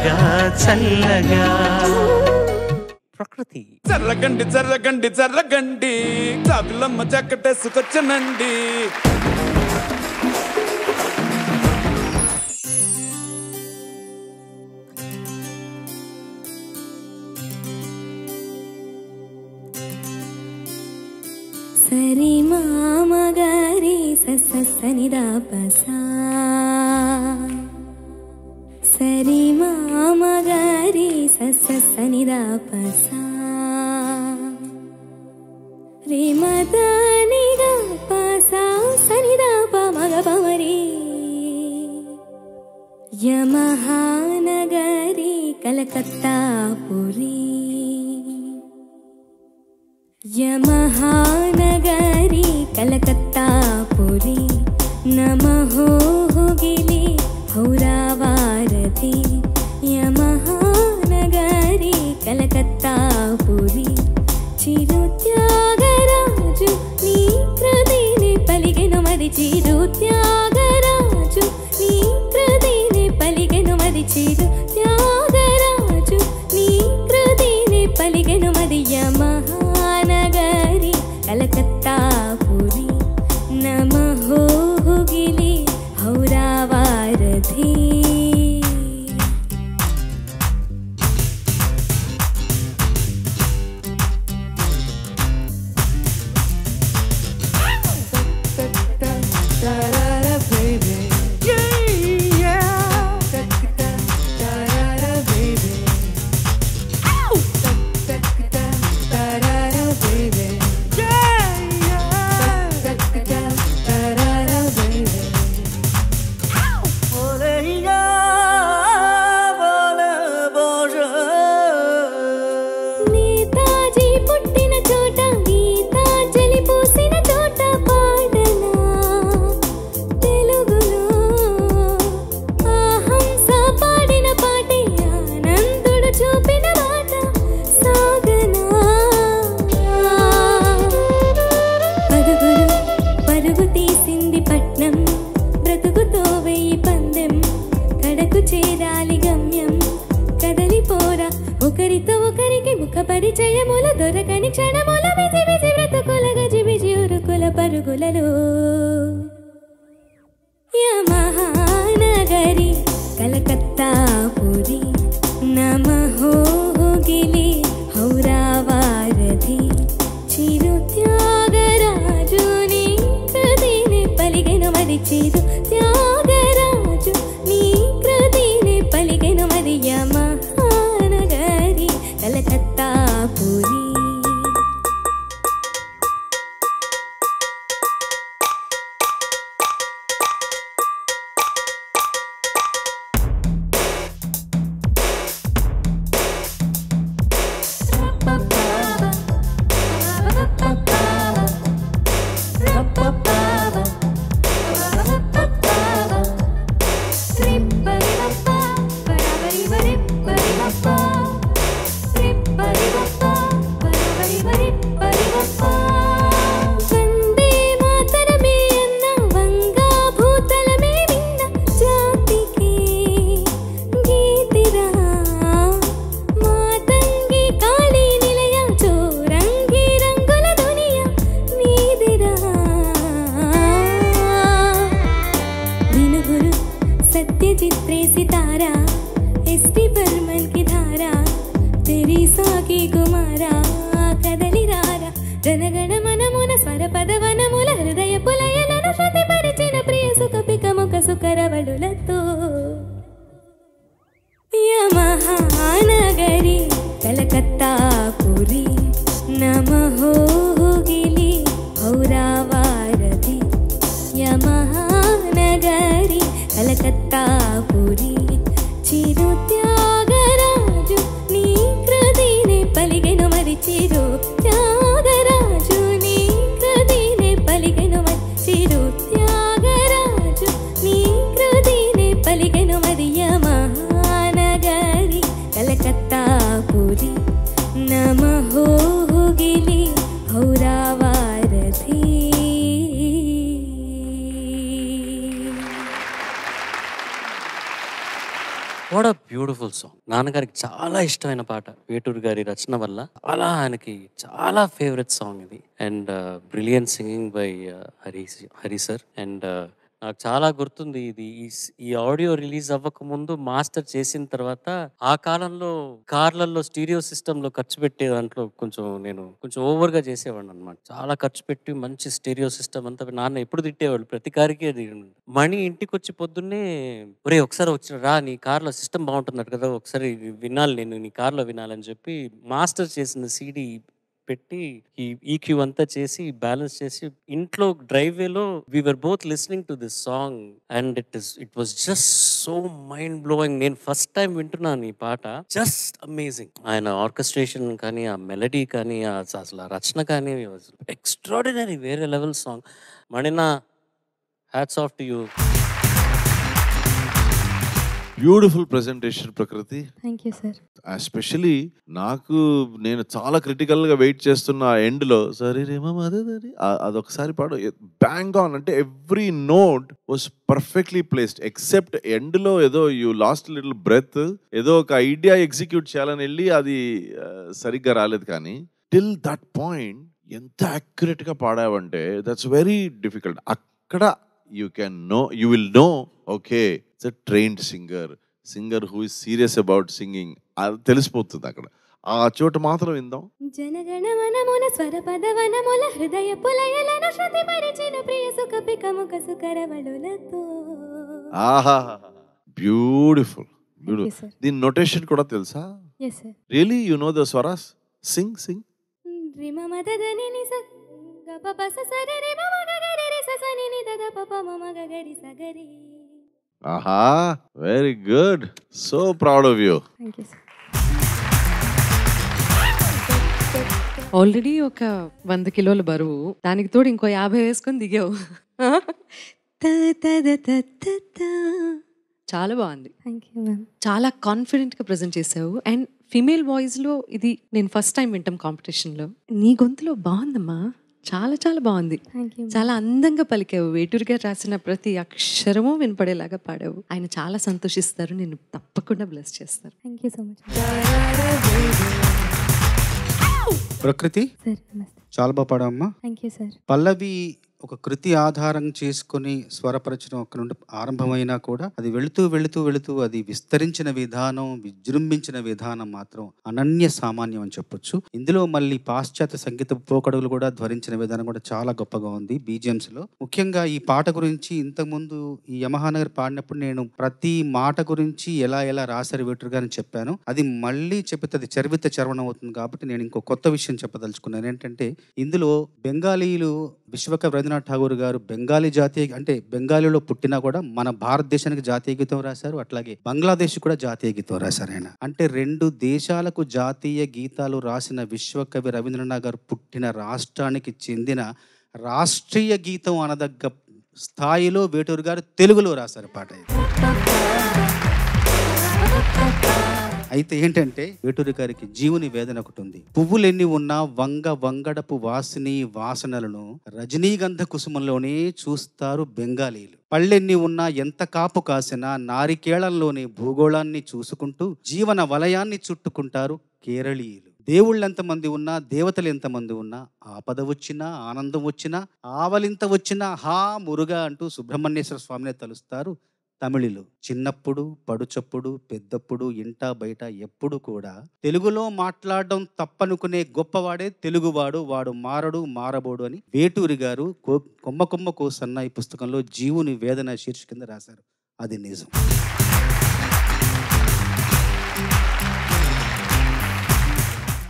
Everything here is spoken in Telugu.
చల్లగా చల్లగా ప్రకృతి. జర్రగండి జర్రగండి జర్రగండి చాతులమ్మ చక్కటేసుకొచ్చనండి. సరి మామగారి సనిదా పసా సరి మామగారి సనిదా పసా రే మదనిగా పసా సనిదా పమగ పమరి యమహానగరి కలకత్తా పురి యమహానగరి కలకత్తా పురి నమః గిలి హౌరావారధి యమహానగరి కలకత్తా పురి చిరుత్యాగరాజు నీ కృతిని పలికెను మరి చిరుత్యాగరాజు నీ కృతిని పలికెను మరి చిరుత్యాగరాజు నీ కృతిని పలికెను మరి యమహానగరి కలకత్తా పురి నమః గిలి హౌరావారధి ఒకరితో ఒకరికి ముఖ పరిచయముల దొరకని క్షణముల బిజి బిజి బ్రతుకుల గజిబిజి ఉరుకుల పరుగులలో యమహానగరి కలకత్తా పురి నమః గిలి హౌరావారధి చిరుత్యాగరాజు నీ కృతిని పలికెను మరి చిరుత్యాగరాజు నీ కృతిని పలికెను మరి యమహానగరి కలకత్తా పురి चित्रे सितारा एसपी बर्मन की धारा तेरी साकी कुमारा कदली रारा जनगण मनमुन स्वर पदवनमुल हृदय पुलयलन श्रुति परिचिन प्रिय सुख पिक मुख सुकरवलुलतो यमहानगरी कलकत्ता पुरी नमः गिली हौरावारधि यमहानगरी कलकत्ता पुरी चिरुत्यागराजु नी कृतिने पलिकेनु मरि चिरुत्यागराजु नी कृतिने पलिकेनु मरि चिरुत्यागराजु नी कृतिने पलिकेनु मरि यमहानगरी कलकत्ता पुरी బ్యూటిఫుల్ సాంగ్. నాన్నగారికి చాలా ఇష్టమైన పాట. వేటూరి గారి రచన వల్ల చాలా ఆయనకి చాలా ఫేవరెట్ సాంగ్ ఇది. And brilliant singing by Hari sir. And నాకు చాలా గుర్తుంది ఇది. ఈ ఆడియో రిలీజ్ అవ్వకముందు మాస్టర్ చేసిన తర్వాత ఆ కాలంలో కార్లలో స్టీరియో సిస్టంలో ఖర్చు పెట్టే దాంట్లో నేను కొంచెం ఓవర్గా చేసేవాడిని అనమాట. చాలా ఖర్చు పెట్టి మంచి స్టీరియో సిస్టమ్ అంతా నాన్న ఎప్పుడు తిట్టేవాళ్ళు. ప్రతి కారికి అది మణి ఇంటికి వచ్చి పొద్దున్నే ఒరే ఒకసారి వచ్చిన రా నీ కార్లో సిస్టమ్ బాగుంటున్నారు కదా ఒకసారి వినాలి నేను నీ కార్లో వినాలని చెప్పి మాస్టర్ చేసిన సీడీ పెట్టి ఈ ఈక్యూ అంతా చేసి బ్యాలెన్స్ చేసి ఇంట్లో డ్రైవేలో we were both listening to this song and it was just so mind blowing. నేను ఫస్ట్ టైం వింటున్నాను ఈ పాట. Just amazing. ఆయన ఆర్కెస్ట్రేషన్ కానీ ఆ మెలడీ కానీ అసలు ఆ రచన కానీ ఎక్స్ట్రాడినరీ. వేరే లెవెల్ సాంగ్. మణినా hats off to you. Beautiful presentation Prakruthi. Thank you sir. Especially నేను చాలా క్రిటికల్గా వెయిట్ చేస్తున్న ఆ ఎండ్లో సరే రేమో అదొకసారి పాడు. బ్యాంగ్ ఆన్ అంటే every note was perfectly placed except ఎండ్లో ఏదో యూ లాస్ట్ లిటిల్ బ్రెత్, ఏదో ఒక ఐడియా ఎగ్జిక్యూట్ చేయాలని వెళ్ళి అది సరిగ్గా రాలేదు. కానీ టిల్ దట్ పాయింట్ ఎంత యాక్యురేట్గా పాడావంటే దట్స్ వెరీ డిఫికల్ట్. అక్కడ you will know, okay, it's a trained singer who is serious about singing. అది తెలిసిపోతుంది అక్కడ. ఆ చోట మాత్రం విందాం. జనగణ మనమున స్వర పదవనముల హృదయ పులయలను శృతి పరిచిన ప్రియ సుఖ పికముఖ సుకరవళులతో. ఆహా, బ్యూటిఫుల్. sir. దీని నోటేషన్ కూడా తెలుసా? yes sir. Really you know the swaras? Sing రిమ మదదని నిస గప పస సరి రిమ మగగరి రి ససని ని దద పప మమ గగరి సగరి. ఆహా, very good. So proud of you. Thank you sir. Already ఒక 100 కిలోల బరువు, దానికి తోడు ఇంకో 50 వేసుకొని దిగావు. చాలా బాగుంది. Thank you ma'am. చాలా కాన్ఫిడెంట్గా ప్రజెంట్ చేసావు. అండ్ ఫీమేల్ వాయిస్లో ఇది నేను ఫస్ట్ టైం వింటాం కాంపిటీషన్లో. నీ గొంతులో బాగుందమ్మా, చాలా చాలా బాగుంది. Thank you. చాలా అందంగా పలికావు. వేటూరి గారు రాసిన ప్రతి అక్షరము వినపడేలాగా పాడావు. ఆయన చాలా సంతోషిస్తారు, నేను తప్పకుండా బ్లెస్ చేస్తారు. Thank you so much. Prakruthi sir నమస్తే. చాలా బాగా పాడమ్మా. Thank you sir. పల్లవి ఒక కృతి ఆధారం చేసుకుని స్వరపరచడం అక్కడ నుండి ఆరంభమైనా కూడా అది వెళుతూ వెళుతూ వెళుతూ అది విస్తరించిన విధానం, విజృంభించిన విధానం మాత్రం అనన్య సామాన్యం అని చెప్పొచ్చు. ఇందులో మళ్ళీ పాశ్చాత్య సంగీత పోకడులు కూడా ధ్వరించిన విధానం కూడా చాలా గొప్పగా ఉంది బీజిఎమ్స్ లో. ముఖ్యంగా ఈ పాట గురించి ఇంతకుముందు ఈ యమహానగర్ పాడినప్పుడు నేను ప్రతి మాట గురించి ఎలా ఎలా రాశారు వేటూరి గారిని చెప్పాను. అది మళ్ళీ చెప్పితే అది చరివిత చరవణం అవుతుంది. కాబట్టి నేను ఇంకో కొత్త విషయం చెప్పదలుచుకున్నాను. ఏంటంటే ఇందులో బెంగాలీలు విశ్వకవి రవీంద్రనాథ్ ఠాగూర్ గారు బెంగాలీ జాతీయ అంటే బెంగాలీలో పుట్టినా కూడా మన భారతదేశానికి జాతీయ గీతం రాశారు. అట్లాగే బంగ్లాదేశ్ కూడా జాతీయ గీతం రాశారు ఆయన. అంటే 2 దేశాలకు జాతీయ గీతాలు రాసిన విశ్వకవి రవీంద్రనాథ్ గారు పుట్టిన రాష్ట్రానికి చెందిన రాష్ట్రీయ గీతం అనదగ్గ స్థాయిలో వేటూరి గారు తెలుగులో రాశారు పాట. అయితే ఏంటంటే వేటూరి గారికి జీవుని వేదన ఒకటి ఉంది. పువ్వులెన్ని ఉన్నా వంగడపు వాసిని వాసనలను రజనీగంధ కుసుమంలోనే చూస్తారు బెంగాలీలు. పళ్ళెన్ని ఉన్నా ఎంత కాపు కాసినా నారికేళంలోని భూగోళాన్ని చూసుకుంటూ జీవన వలయాన్ని చుట్టుకుంటారు కేరళీయులు. దేవుళ్ళెంతమంది ఉన్నా, దేవతలు ఎంతమంది ఉన్నా, ఆపద వచ్చినా ఆనందం వచ్చినా ఆవలింత వచ్చినా హా మురుగా అంటూ సుబ్రహ్మణ్యేశ్వర స్వామిని తలుస్తారు తమిళులు. చిన్నప్పుడు పడుచప్పుడు పెద్దప్పుడు ఇంటా బయట ఎప్పుడు కూడా తెలుగులో మాట్లాడడం తప్పనుకునే గొప్పవాడే తెలుగువాడు, వాడు మారడు మారబోడు అని వేటూరి గారు కొమ్మ కోసన్న ఈ పుస్తకంలో జీవుని వేదన శీర్షిక కింద రాశారు. అది నిజం.